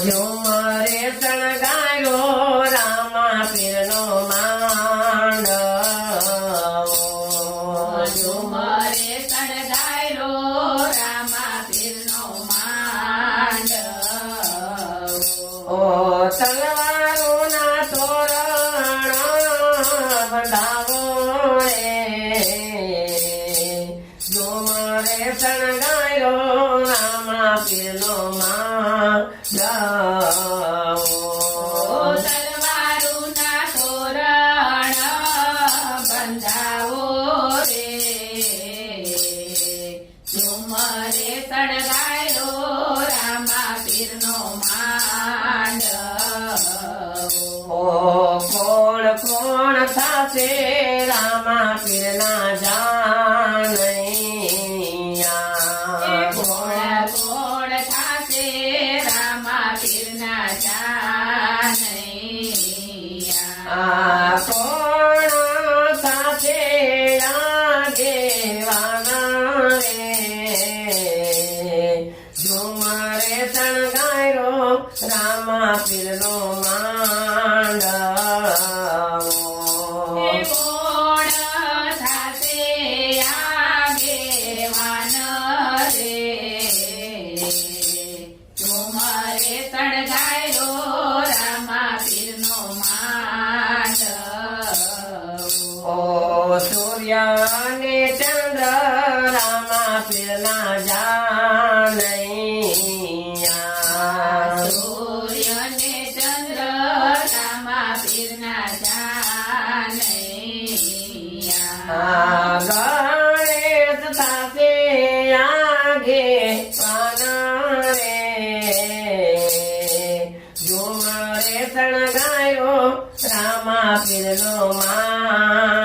ઝુમરે સણગાયો રામા પીરનો માંડવો ઝુમરે સણગાયો રામા પીરનો માંડવો તલવારોના તોરણ બંધાવો રે ઝુમરે સણગાયો રામા પીરનો માંડવો તલવારોના તોરણ બંધાવો રે ઝુમરે સણગાયો રામા પીરનો માંડવો કોણ કોણ થાશે રામા પીરના જાનૈયા કોણ કોણ થાશે રામા પીરના જાનૈયા કોણ થાશે આગેવાના રે ઝુમરે સણગાયો રામા પીરનો માંડવો કોણ થાશે આગેવાન રે ઝુમરે સણગાયો રામા પીરનો માંડવો સૂર્ય ને ચંદ્ર રામા પીરના જાનૈયા સૂર્ય ને ચંદ્ર રામા પીરના જાનૈયા ગણેશ થાશે આગેવાન રે ઝુમરે સણગાયો રામા પીરનો માંડવો